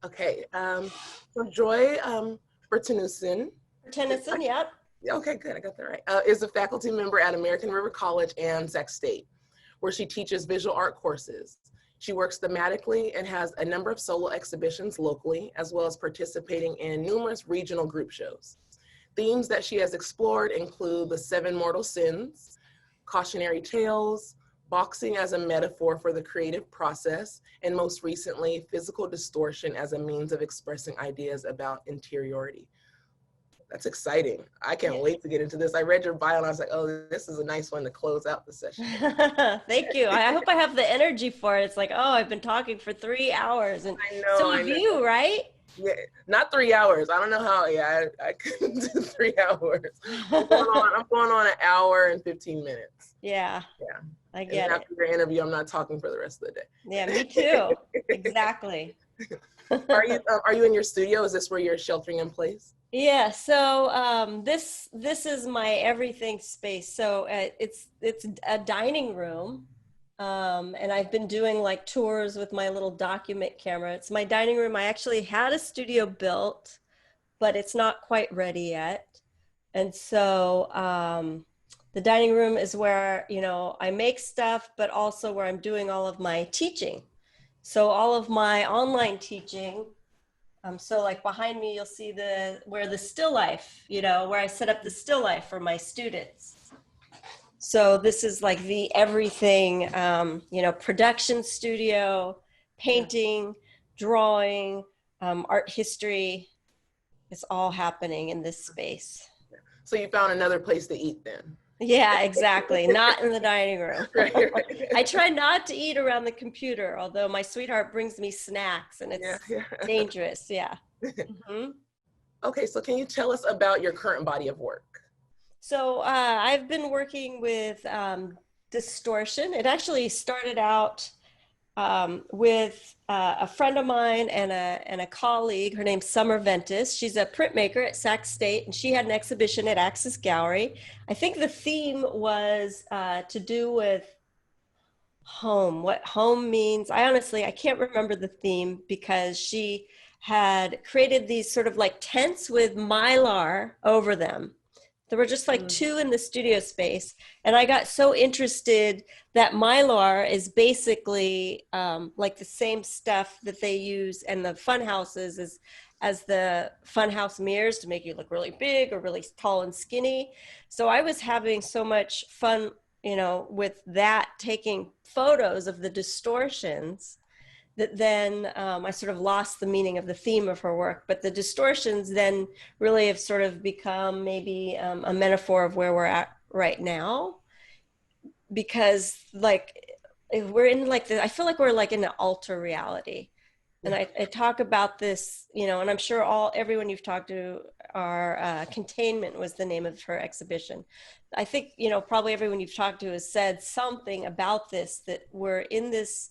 Okay, so Joy Bertinuson, Bertinuson, yep. okay, good, I got that right, is a faculty member at American River College and Sac State, where she teaches visual art courses. She works thematically and has a number of solo exhibitions locally, as well as participating in numerous regional group shows. Themes that she has explored include the 7 mortal sins, cautionary tales, boxing as a metaphor for the creative process, and most recently, physical distortion as a means of expressing ideas about interiority. That's exciting. I can't wait to get into this. I read your bio and I was like, oh, this is a nice one to close out the session. Thank you. I hope I have the energy for it. It's like, oh, I've been talking for 3 hours, and so have you, right? Yeah, not 3 hours. I don't know how. Yeah, I couldn't do 3 hours. I'm going on an hour and 15 minutes. Yeah. Yeah. I get it. After your interview, I'm not talking for the rest of the day. Yeah, me too. Exactly. Are you in your studio? Is this where you're sheltering in place? Yeah. So this is my everything space. So it's a dining room. And I've been doing like tours with my little document camera. It's my dining room. I actually had a studio built, but it's not quite ready yet. And so the dining room is where, you know, I make stuff, but also where I'm doing all of my teaching. So all of my online teaching, so like behind me, you'll see where the still life, you know, where I set up the still life for my students. So this is like the everything, you know, production studio, painting, drawing, art history. It's all happening in this space. So you found another place to eat then? Yeah, exactly. Not in the dining room. Right. I try not to eat around the computer, although my sweetheart brings me snacks and it's dangerous. Yeah. Mm-hmm. Okay, so can you tell us about your current body of work? So I've been working with distortion. It actually started out with a friend of mine and a colleague. Her name's Summer Ventus. She's a printmaker at Sac State, and she had an exhibition at Axis Gallery. I think the theme was to do with home, what home means. I can't remember the theme because she had created these sort of like tents with Mylar over them. There were just like 2 in the studio space. And I got so interested that Mylar is basically like the same stuff that they use in the fun houses as the fun house mirrors to make you look really big or really tall and skinny. So I was having so much fun, you know, with that, taking photos of the distortions, that then I sort of lost the meaning of the theme of her work. But the distortions then really have sort of become maybe a metaphor of where we're at right now. Because like, if we're in like I feel like we're like in an alter reality. And I talk about this, you know, and I'm sure everyone you've talked to Containment was the name of her exhibition. I think, you know, probably everyone you've talked to has said something about this, that we're in this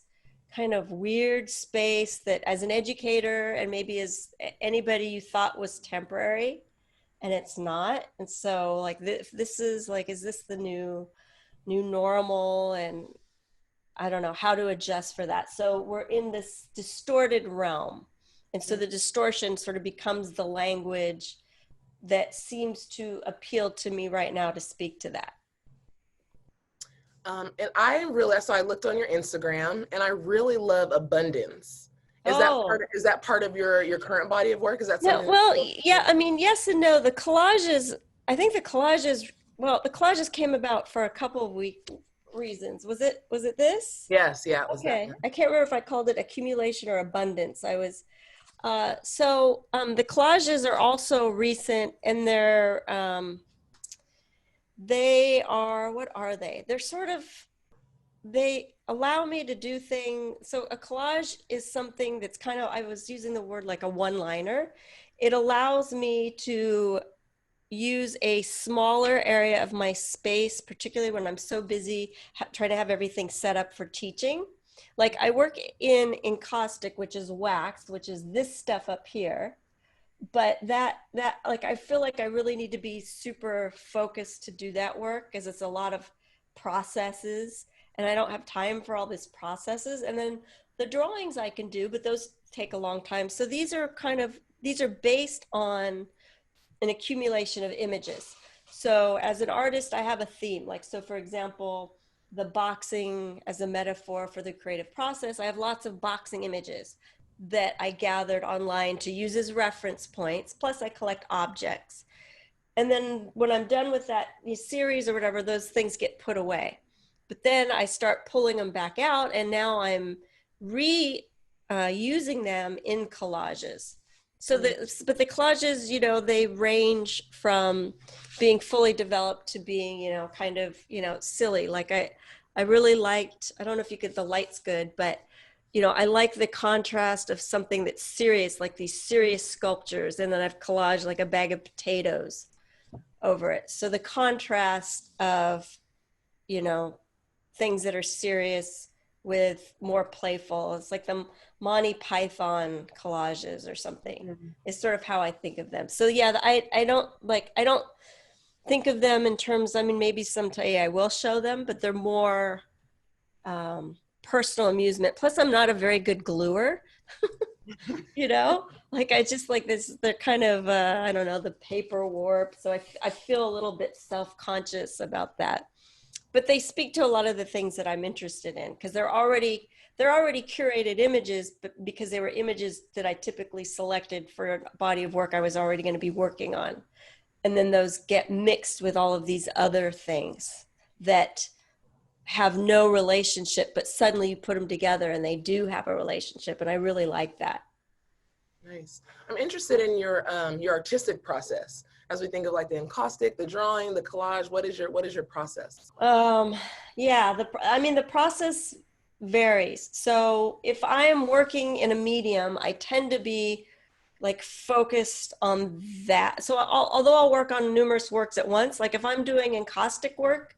kind of weird space that as an educator and maybe as anybody you thought was temporary, and it's not. And so like this is like, is this the new normal? And I don't know how to adjust for that. So we're in this distorted realm. And so the distortion sort of becomes the language that seems to appeal to me right now to speak to that. And so I looked on your Instagram and I really love abundance. Is that part of your current body of work? Is that something? Yeah, well, yeah, I mean, yes and no. The collages came about for a couple of reasons. Was it this? Yes, yeah, it was. Okay. That. I can't remember if I called it accumulation or abundance. The collages are also recent, and they are, what are they? They allow me to do things. So a collage is something that's kind of, I was using the word like a one-liner. It allows me to use a smaller area of my space, particularly when I'm so busy trying to have everything set up for teaching. Like I work in encaustic, which is wax, which is this stuff up here. But that like, I feel like I really need to be super focused to do that work, because it's a lot of processes and I don't have time for all these processes. And then the drawings I can do, but those take a long time. So these are based on an accumulation of images. So as an artist, I have a theme. Like, so for example, the boxing as a metaphor for the creative process, I have lots of boxing images that I gathered online to use as reference points. Plus I collect objects. And then when I'm done with that series or whatever, those things get put away. But then I start pulling them back out, and now I'm using them in collages. So but the collages, you know, they range from being fully developed to being, you know, kind of, you know, silly. Like I really liked, I don't know if you get the light's good, but you know, I like the contrast of something that's serious, like these serious sculptures, and then I've collaged like a bag of potatoes over it. So the contrast of, you know, things that are serious with more playful, it's like the Monty Python collages or something, is sort of how I think of them. So yeah, I don't think of them in terms, I mean, maybe someday I will show them, but they're more personal amusement. Plus I'm not a very good gluer. You know, like I just like this, they're kind of, I don't know, the paper warp. So I feel a little bit self-conscious about that. But they speak to a lot of the things that I'm interested in, because they're already curated images, but because they were images that I typically selected for a body of work I was already going to be working on. And then those get mixed with all of these other things that have no relationship, but suddenly you put them together and they do have a relationship. And I really like that. Nice. I'm interested in your artistic process as we think of like the encaustic, the drawing, the collage. What is your process? Yeah, the process varies. So if I am working in a medium, I tend to be like focused on that. So although I'll work on numerous works at once, like if I'm doing encaustic work,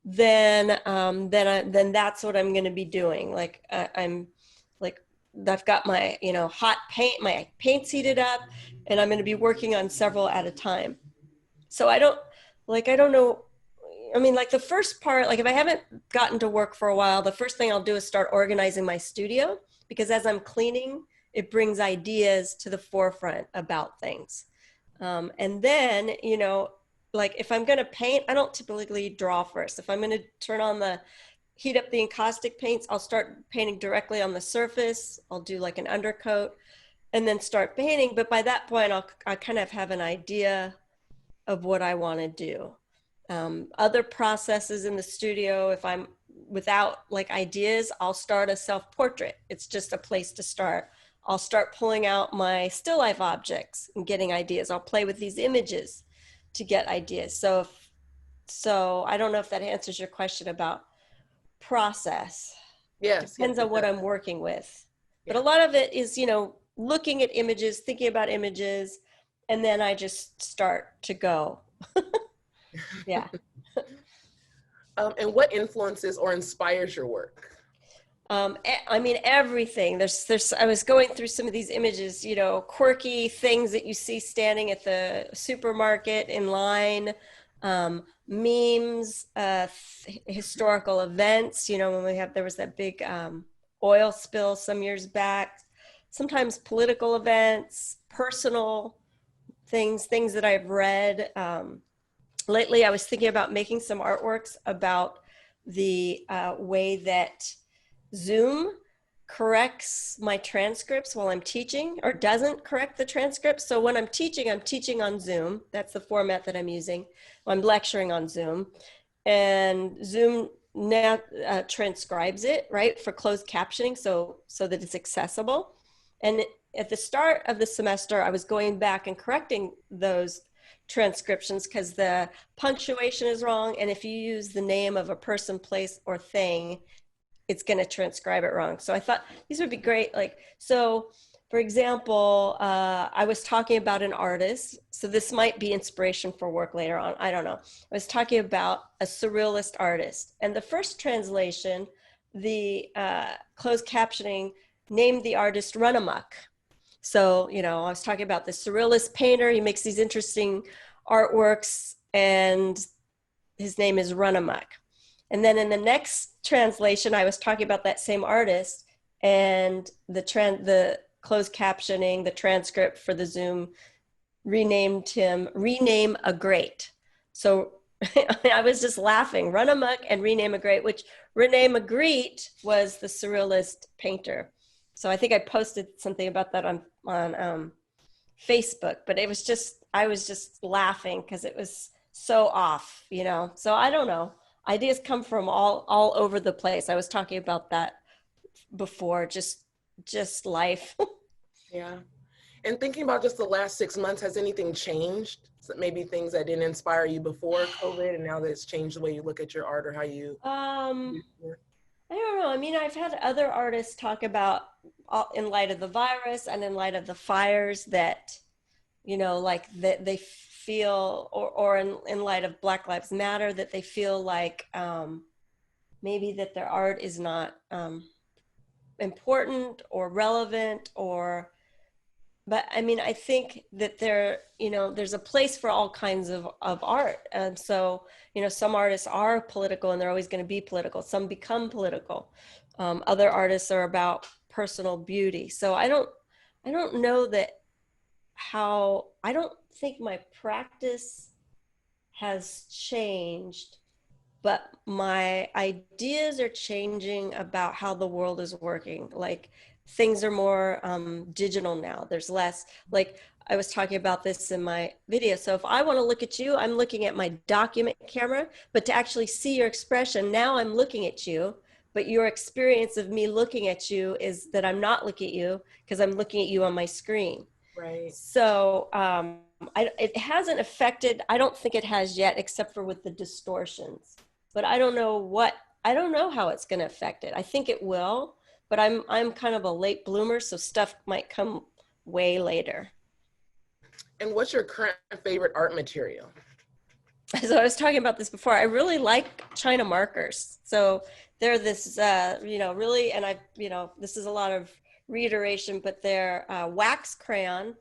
then that's what I'm going to be doing. Like I'm like, I've got my, you know, my paint's heated up, and I'm going to be working on several at a time. So I don't know. I mean, like the first part, like if I haven't gotten to work for a while, the first thing I'll do is start organizing my studio, because as I'm cleaning, it brings ideas to the forefront about things. And then, you know, like if I'm going to paint, I don't typically draw first. If I'm going to heat up the encaustic paints, I'll start painting directly on the surface. I'll do like an undercoat and then start painting. But by that point, I kind of have an idea of what I want to do. Other processes in the studio, if I'm without like ideas, I'll start a self-portrait. It's just a place to start. I'll start pulling out my still life objects and getting ideas. I'll play with these images to get ideas. So I don't know if that answers your question about process. Yes. Depends on what I'm working with. But a lot of it is, you know, looking at images, thinking about images, and then I just start to go. Yeah. And what influences or inspires your work? I mean, everything. I was going through some of these images, you know, quirky things that you see standing at the supermarket in line, memes, historical events, you know, there was that big oil spill some years back, sometimes political events, personal things that I've read. Lately, I was thinking about making some artworks about the way that Zoom corrects my transcripts while I'm teaching, or doesn't correct the transcripts. So when I'm teaching on Zoom. That's the format that I'm using. I'm lecturing on Zoom, and Zoom now transcribes it, right, for closed captioning, so that it's accessible. And at the start of the semester, I was going back and correcting those transcriptions because the punctuation is wrong, and if you use the name of a person, place, or thing, it's going to transcribe it wrong. So I thought these would be great. Like, so for example, I was talking about an artist. So this might be inspiration for work later on. I don't know. I was talking about a surrealist artist. And the first translation, the closed captioning named the artist Run Amok. So, you know, I was talking about the surrealist painter. He makes these interesting artworks, and his name is Run Amok. And then in the next translation, I was talking about that same artist, and the closed captioning, the transcript for the Zoom renamed him Rename a Great. So I was just laughing, run amok and rename a great, which Rene Magritte was the surrealist painter. So I think I posted something about that on Facebook, but it was just, I was just laughing because it was so off, you know? So I don't know. Ideas come from all over the place. I was talking about that before, just life. Yeah. And thinking about just the last 6 months, has anything changed? So maybe things that didn't inspire you before COVID, and now that it's changed the way you look at your art or how you. I don't know. I mean, I've had other artists talk about in light of the virus and in light of the fires that, you know, like that they feel, or in light of Black Lives Matter, that they feel like maybe that their art is not important or relevant, or, but I mean, I think that there, you know, there's a place for all kinds of art. And so, you know, some artists are political and they're always going to be political. Some become political. Other artists are about personal beauty. So I don't know that I don't think my practice has changed, but my ideas are changing about how the world is working. Like things are more digital now. There's less, like I was talking about this in my video. So if I want to look at you, I'm looking at my document camera, but to actually see your expression, now I'm looking at you, but your experience of me looking at you is that I'm not looking at you because I'm looking at you on my screen. Right. So it hasn't affected, I don't think it has yet, except for with the distortions. But I don't know how it's going to affect it. I think it will, but I'm kind of a late bloomer, so stuff might come way later. And what's your current favorite art material? So I was talking about this before. I really like China markers. So they're this, you know, really, and this is a lot of reiteration, but they're wax crayon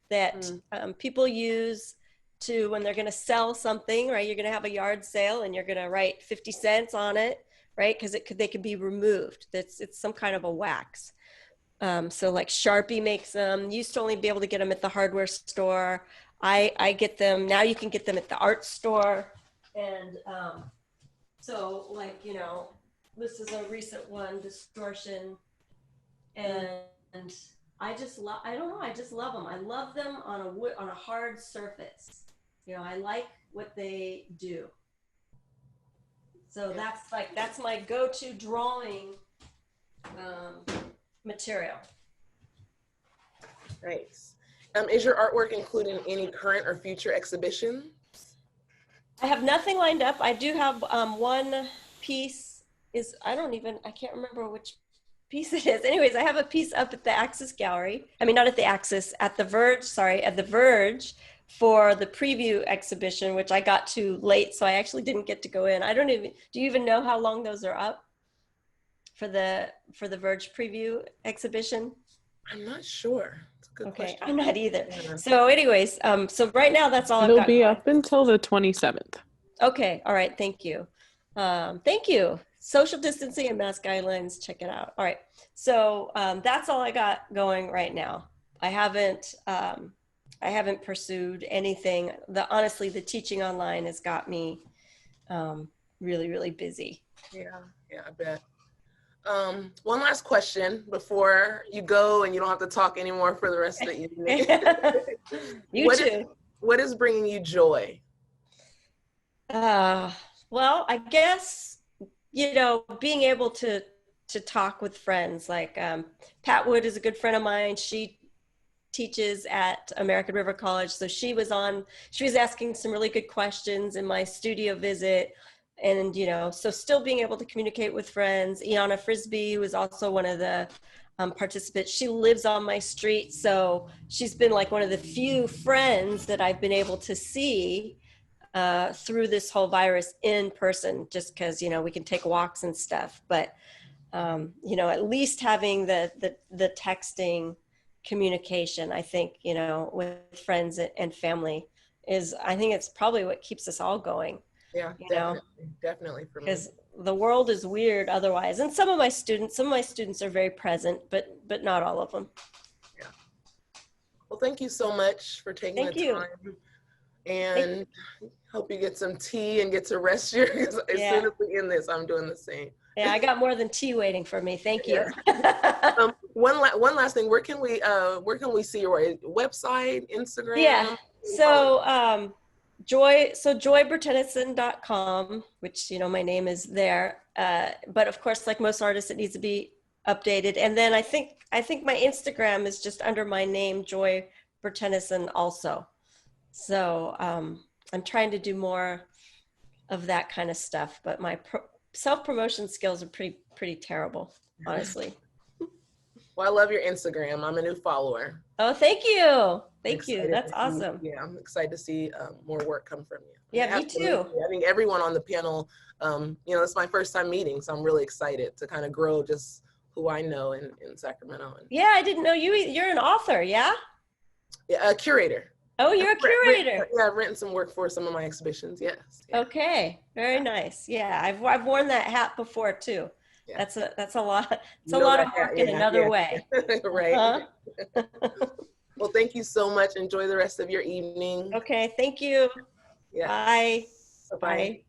that people use to, when they're going to sell something, right? You're going to have a yard sale and you're going to write 50 cents on it, right? Because they could be removed. It's some kind of a wax. So like Sharpie makes them. Used to only be able to get them at the hardware store. I get them now. You can get them at the art store, and so like, you know, this is a recent one, distortion, and I don't know, I just love them. I love them on a hard surface. You know, I like what they do. So that's my go-to drawing material. Nice. Is your artwork included in any current or future exhibitions? I have nothing lined up. I do have one piece I can't remember which piece it is. Anyways, I have a piece up at the Axis Gallery. I mean, not at the Axis, at the Verge for the preview exhibition, which I got to late, so I actually didn't get to go in. Do you even know how long those are up for the Verge preview exhibition? I'm not sure. It's a good question. I'm not either. Yeah. So anyways, so right now that's all I've got. It'll be up until the 27th. Okay, all right, thank you. Thank you. Social distancing and mask guidelines, check it out. All right, so that's all I got going right now. I haven't pursued anything. Honestly, the teaching online has got me really, really busy. Yeah, I bet. One last question before you go and you don't have to talk anymore for the rest of the evening. What is bringing you joy? Well, I guess, you know, being able to talk with friends, like Pat Wood is a good friend of mine. She teaches at American River College. So she was asking some really good questions in my studio visit. And, you know, so still being able to communicate with friends. Iana Frisbee, who is also one of the participants, she lives on my street. So she's been like one of the few friends that I've been able to see through this whole virus in person, just because, you know, we can take walks and stuff. But, you know, at least having the texting communication, I think, you know, with friends and family I think it's probably what keeps us all going. Yeah, definitely for me. Because the world is weird otherwise. And some of my students are very present, but not all of them. Well, thank you so much for taking Thank the you. time, and hope you get some tea and get to rest your, as Yeah. soon as we end this, I'm doing the same. Yeah, I got more than tea waiting for me. Thank you. One last thing, where can we see your website, Instagram? Yeah. So joybertinuson.com, which, my name is there. But of course, like most artists, it needs to be updated. And then I think my Instagram is just under my name, Joy Bertinuson also. So I'm trying to do more of that kind of stuff, but my self-promotion skills are pretty terrible, honestly. Well, I love your Instagram. I'm a new follower. Oh, thank you. Thank you. Excited That's to see- awesome. Yeah, I'm excited to see more work come from you. Yeah, me too. I think everyone on the panel, it's my first time meeting, so I'm really excited to kind of grow just who I know in Sacramento. Yeah, I didn't know you're an author, yeah? Yeah, a curator. Oh, you're a curator. Yeah, I've written some work for some of my exhibitions, yes. Yeah. Okay, very nice. Yeah, I've worn that hat before too. Yeah. That's a lot. It's a lot of work in another way. Right. Uh-huh. Well, thank you so much. Enjoy the rest of your evening. Okay, thank you. Yeah. Bye. Bye-bye. Bye.